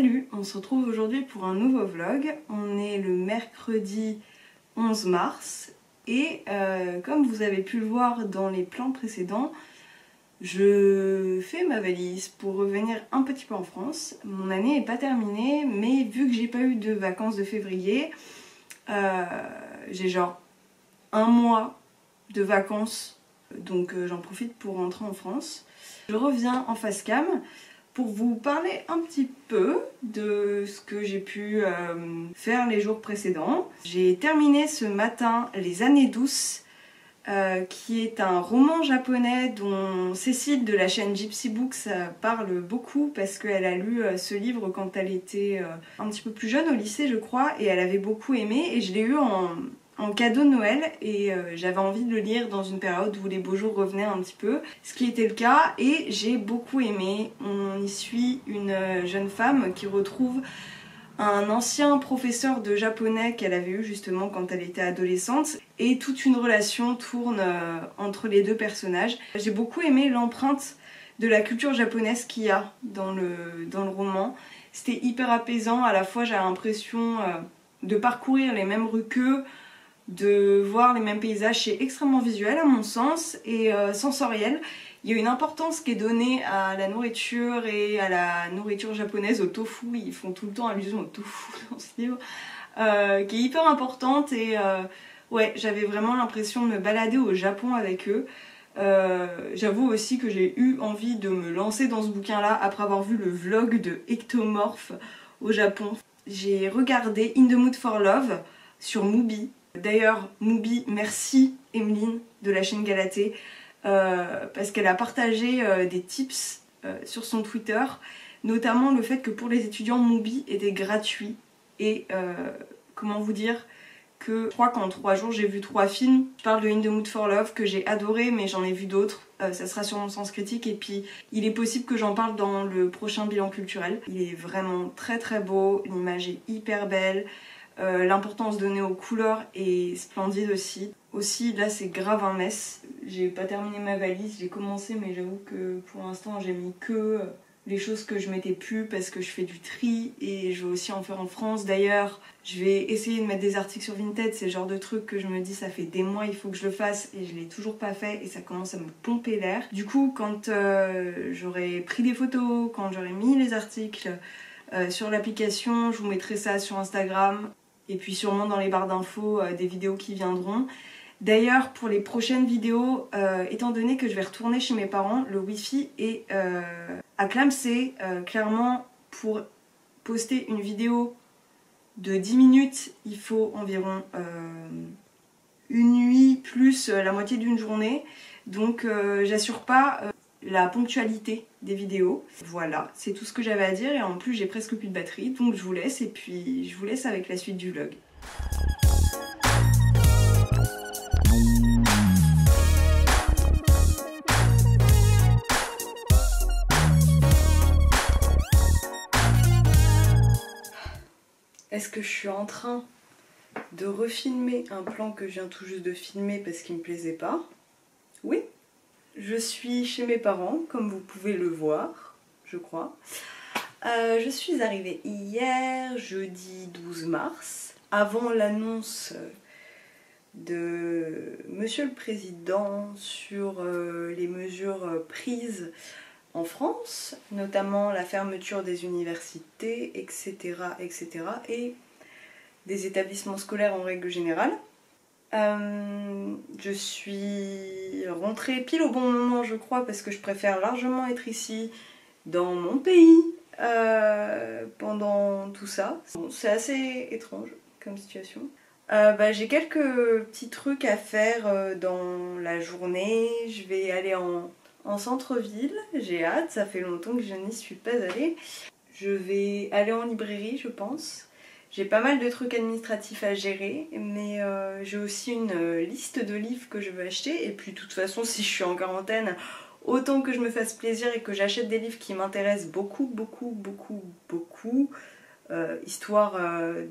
Salut, on se retrouve aujourd'hui pour un nouveau vlog. On est le mercredi 11 mars et comme vous avez pu le voir dans les plans précédents, je fais ma valise pour revenir un petit peu en France. Mon année n'est pas terminée, mais vu que j'ai pas eu de vacances de février, j'ai genre un mois de vacances, donc j'en profite pour rentrer en France. Je reviens en face cam pour vous parler un petit peu de ce que j'ai pu faire les jours précédents. J'ai terminé ce matin Les Années Douces, qui est un roman japonais dont Cécile de la chaîne Gypsy Books parle beaucoup parce qu'elle a lu ce livre quand elle était un petit peu plus jeune au lycée je crois, et elle avait beaucoup aimé, et je l'ai eu en cadeau de Noël et j'avais envie de le lire dans une période où les beaux jours revenaient un petit peu, ce qui était le cas, et j'ai beaucoup aimé. On y suit une jeune femme qui retrouve un ancien professeur de japonais qu'elle avait eu justement quand elle était adolescente, et toute une relation tourne entre les deux personnages. J'ai beaucoup aimé l'empreinte de la culture japonaise qu'il y a dans le roman. C'était hyper apaisant, à la fois j'avais l'impression de parcourir les mêmes rues qu'eux, de voir les mêmes paysages. C'est extrêmement visuel à mon sens et sensoriel. Il y a une importance qui est donnée à la nourriture et à la nourriture japonaise, au tofu. Ils font tout le temps allusion au tofu dans ce livre, qui est hyper importante, et ouais, j'avais vraiment l'impression de me balader au Japon avec eux. J'avoue aussi que j'ai eu envie de me lancer dans ce bouquin-là après avoir vu le vlog de Ectomorph au Japon. J'ai regardé In the Mood for Love sur Mubi. D'ailleurs, Mubi, merci Emeline de la chaîne Galatée, parce qu'elle a partagé des tips sur son Twitter, notamment le fait que pour les étudiants, Mubi était gratuit. Et comment vous dire que je crois qu'en 3 jours j'ai vu 3 films. Je parle de In the Mood for Love que j'ai adoré, mais j'en ai vu d'autres. Ça sera sur mon sens critique, et puis il est possible que j'en parle dans le prochain bilan culturel. Il est vraiment très très beau, l'image est hyper belle. L'importance donnée aux couleurs est splendide aussi. Aussi, là c'est grave un mess. J'ai pas terminé ma valise, j'ai commencé, mais j'avoue que pour l'instant j'ai mis que les choses que je mettais plus parce que je fais du tri, et je vais aussi en faire en France. D'ailleurs, je vais essayer de mettre des articles sur Vinted, c'est le genre de truc que je me dis ça fait des mois il faut que je le fasse, et je l'ai toujours pas fait, et ça commence à me pomper l'air. Du coup, quand j'aurai pris des photos, quand j'aurai mis les articles sur l'application, je vous mettrai ça sur Instagram. Et puis sûrement dans les barres d'infos des vidéos qui viendront. D'ailleurs, pour les prochaines vidéos, étant donné que je vais retourner chez mes parents, le wifi est à clamser. Clairement, pour poster une vidéo de 10 minutes, il faut environ une nuit plus la moitié d'une journée. Donc j'assure pas la ponctualité des vidéos. Voilà, c'est tout ce que j'avais à dire, et en plus j'ai presque plus de batterie, donc je vous laisse, et puis je vous laisse avec la suite du vlog. Est-ce que je suis en train de refilmer un plan que je viens tout juste de filmer parce qu'il me plaisait pas? Oui. Je suis chez mes parents, comme vous pouvez le voir, je crois. Je suis arrivée hier, jeudi 12 mars, avant l'annonce de Monsieur le Président sur les mesures prises en France, notamment la fermeture des universités, etc., etc., et des établissements scolaires en règle générale. Je suis rentrée pile au bon moment je crois, parce que je préfère largement être ici dans mon pays pendant tout ça. Bon, c'est assez étrange comme situation. J'ai quelques petits trucs à faire dans la journée. Je vais aller en centre-ville, j'ai hâte, ça fait longtemps que je n'y suis pas allée. Je vais aller en librairie je pense. J'ai pas mal de trucs administratifs à gérer, mais j'ai aussi une liste de livres que je veux acheter. Et puis de toute façon, si je suis en quarantaine, autant que je me fasse plaisir et que j'achète des livres qui m'intéressent beaucoup, histoire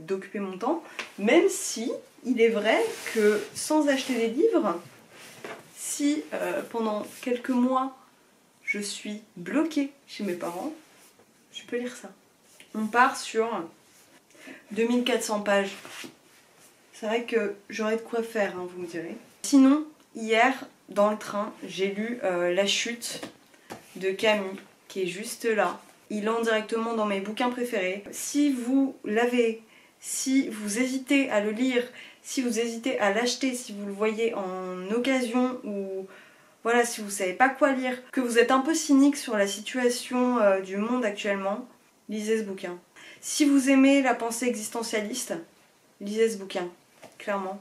d'occuper mon temps. Même si, il est vrai que sans acheter des livres, si pendant quelques mois je suis bloquée chez mes parents, je peux lire ça. On part sur 2400 pages. C'est vrai que j'aurais de quoi faire, hein, vous me direz. Sinon, hier, dans le train, j'ai lu La Chute de Camus, qui est juste là. Il entre directement dans mes bouquins préférés. Si vous l'avez, si vous hésitez à le lire, si vous hésitez à l'acheter, si vous le voyez en occasion ou voilà, si vous savez pas quoi lire, que vous êtes un peu cynique sur la situation du monde actuellement, lisez ce bouquin. Si vous aimez la pensée existentialiste, lisez ce bouquin, clairement.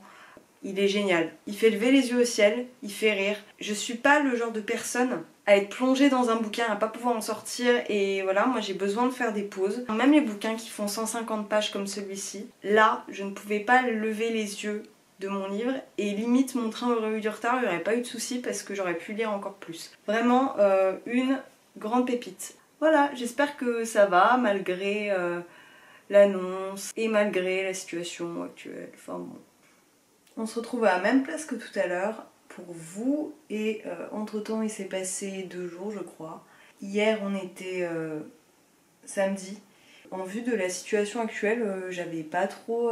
Il est génial. Il fait lever les yeux au ciel, il fait rire. Je suis pas le genre de personne à être plongée dans un bouquin, à pas pouvoir en sortir, et voilà, moi j'ai besoin de faire des pauses. Même les bouquins qui font 150 pages comme celui-ci, là, je ne pouvais pas lever les yeux de mon livre, et limite mon train aurait eu du retard, il n'y aurait pas eu de soucis parce que j'aurais pu lire encore plus. Vraiment une grande pépite. Voilà, j'espère que ça va malgré l'annonce et malgré la situation actuelle. Enfin bon. On se retrouve à la même place que tout à l'heure pour vous, et entre temps il s'est passé 2 jours je crois. Hier on était samedi. En vue de la situation actuelle, j'avais pas trop...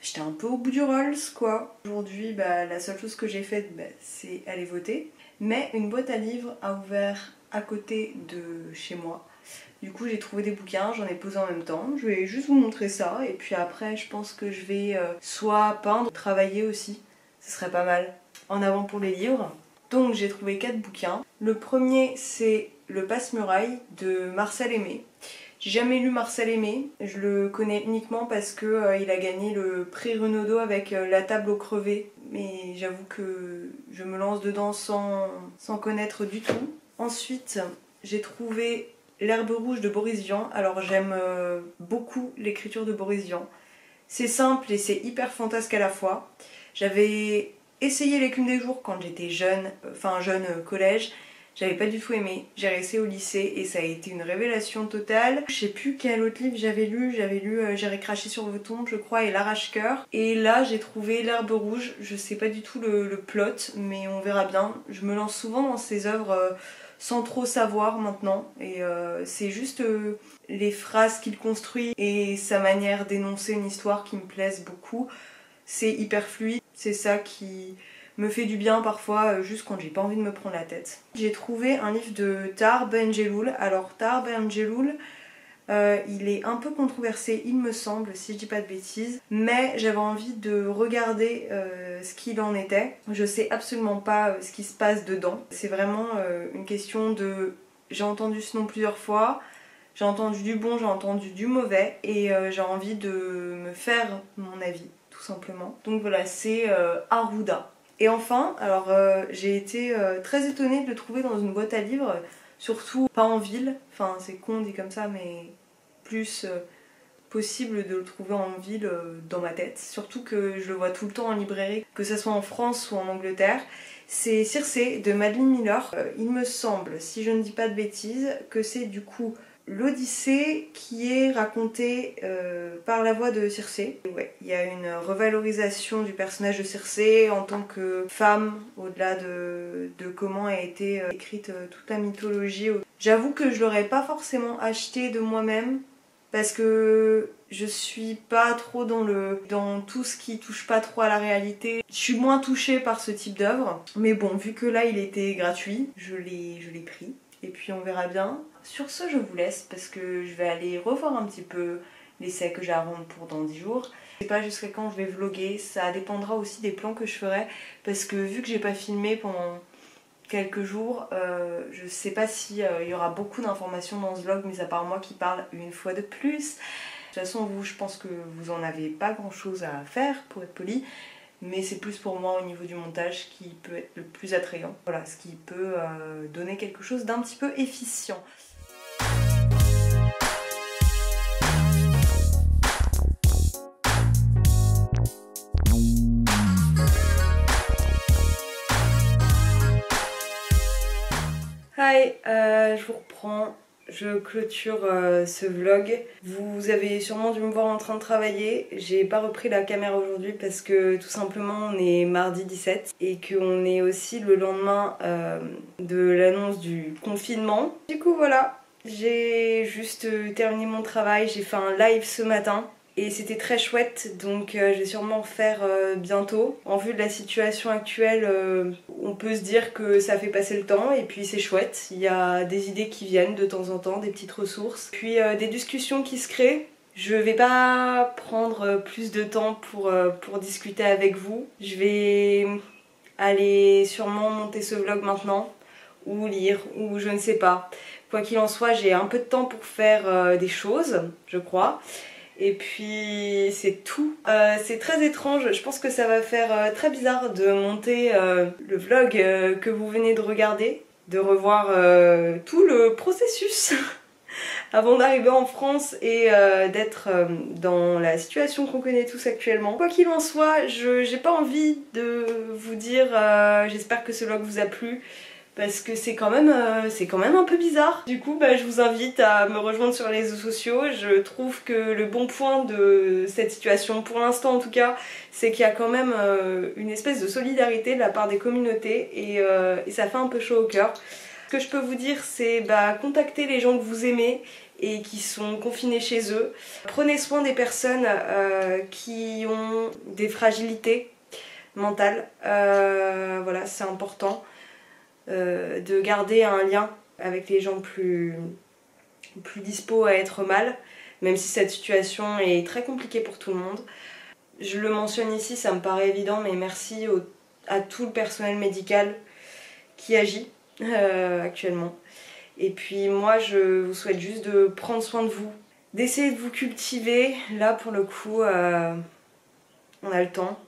J'étais un peu au bout du Rolls quoi. Aujourd'hui la seule chose que j'ai faite c'est aller voter. Mais une boîte à livres a ouvert à côté de chez moi. Du coup j'ai trouvé des bouquins, j'en ai posé en même temps. Je vais juste vous montrer ça et puis après je pense que je vais soit peindre, travailler aussi. Ce serait pas mal. En avant pour les livres. Donc j'ai trouvé 4 bouquins. Le premier c'est Le Passe-Muraille de Marcel Aimé. J'ai jamais lu Marcel Aimé, je le connais uniquement parce que il a gagné le prix Renaudot avec La Table aux crevés. Mais j'avoue que je me lance dedans sans connaître du tout. Ensuite j'ai trouvé L'Herbe rouge de Boris Vian. Alors j'aime beaucoup l'écriture de Boris Vian. C'est simple et c'est hyper fantasque à la fois. J'avais essayé L'écume des jours quand j'étais jeune, enfin jeune collège. J'avais pas du tout aimé. J'ai resté au lycée et ça a été une révélation totale. Je sais plus quel autre livre j'avais lu. J'irai cracher sur vos tombes je crois et L'arrache-cœur. Et là j'ai trouvé L'Herbe rouge. Je sais pas du tout le plot mais on verra bien. Je me lance souvent dans ces œuvres sans trop savoir maintenant, et c'est juste les phrases qu'il construit et sa manière d'énoncer une histoire qui me plaisent beaucoup. C'est hyper fluide, c'est ça qui me fait du bien parfois, juste quand j'ai pas envie de me prendre la tête. J'ai trouvé un livre de Tahar Ben-Jelloul. Alors Tahar Ben-Jelloul, il est un peu controversé il me semble, si je dis pas de bêtises, mais j'avais envie de regarder ce qu'il en était. Je sais absolument pas ce qui se passe dedans. C'est vraiment une question de... J'ai entendu ce nom plusieurs fois, j'ai entendu du bon, j'ai entendu du mauvais, et j'ai envie de me faire mon avis, tout simplement. Donc voilà, c'est Arruda. Et enfin, alors j'ai été très étonnée de le trouver dans une boîte à livres, surtout pas en ville, enfin c'est con dit comme ça, mais plus possible de le trouver en ville dans ma tête. Surtout que je le vois tout le temps en librairie, que ce soit en France ou en Angleterre. C'est Circé de Madeline Miller. Il me semble, si je ne dis pas de bêtises, que c'est du coup l'Odyssée qui est racontée par la voix de Circé. Ouais, il y a une revalorisation du personnage de Circé en tant que femme, au-delà de comment a été écrite toute la mythologie. J'avoue que je l'aurais pas forcément acheté de moi-même, parce que je suis pas trop dans tout ce qui touche pas trop à la réalité. Je suis moins touchée par ce type d'œuvre. Mais bon, vu que là il était gratuit, je l'ai pris. Et puis on verra bien. Sur ce, je vous laisse parce que je vais aller revoir un petit peu l'essai que j'ai à rendre pour dans 10 jours. Je sais pas jusqu'à quand je vais vlogger, ça dépendra aussi des plans que je ferai. Parce que vu que j'ai pas filmé pendant quelques jours, je sais pas s'il y aura beaucoup d'informations dans ce vlog, mis à part moi qui parle une fois de plus. De toute façon, vous, je pense que vous en avez pas grand chose à faire pour être poli, mais c'est plus pour moi au niveau du montage qui peut être le plus attrayant. Voilà, ce qui peut donner quelque chose d'un petit peu efficient. Hi, je vous reprends, je clôture ce vlog. Vous avez sûrement dû me voir en train de travailler. J'ai pas repris la caméra aujourd'hui parce que tout simplement on est mardi 17 et qu'on est aussi le lendemain de l'annonce du confinement. Du coup voilà, J'ai juste terminé mon travail, j'ai fait un live ce matin et c'était très chouette, donc je vais sûrement en faire bientôt. En vue de la situation actuelle, on peut se dire que ça fait passer le temps et puis c'est chouette. Il y a des idées qui viennent de temps en temps, des petites ressources, puis des discussions qui se créent. Je vais pas prendre plus de temps pour discuter avec vous. Je vais aller sûrement monter ce vlog maintenant, ou lire, ou je ne sais pas. Quoi qu'il en soit, j'ai un peu de temps pour faire des choses, je crois. Et puis c'est tout. C'est très étrange, je pense que ça va faire très bizarre de monter le vlog que vous venez de regarder, de revoir tout le processus avant d'arriver en France et d'être dans la situation qu'on connaît tous actuellement. Quoi qu'il en soit, j'ai pas envie de vous dire j'espère que ce vlog vous a plu, parce que c'est quand même un peu bizarre. Du coup, je vous invite à me rejoindre sur les réseaux sociaux. Je trouve que le bon point de cette situation, pour l'instant en tout cas, c'est qu'il y a quand même une espèce de solidarité de la part des communautés et ça fait un peu chaud au cœur. Ce que je peux vous dire, c'est contacter les gens que vous aimez et qui sont confinés chez eux. Prenez soin des personnes qui ont des fragilités mentales. Voilà, c'est important. De garder un lien avec les gens plus dispo à être mal, même si cette situation est très compliquée pour tout le monde. Je le mentionne ici, ça me paraît évident, mais merci à tout le personnel médical qui agit actuellement. Et puis moi, je vous souhaite juste de prendre soin de vous, d'essayer de vous cultiver. Là, pour le coup, on a le temps.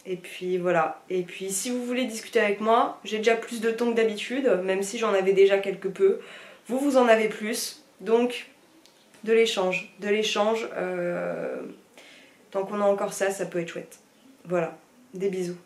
Et puis voilà, et puis si vous voulez discuter avec moi, j'ai déjà plus de temps que d'habitude, même si j'en avais déjà quelque peu. Vous en avez plus, donc de l'échange, tant qu'on a encore ça, ça peut être chouette. Voilà, des bisous.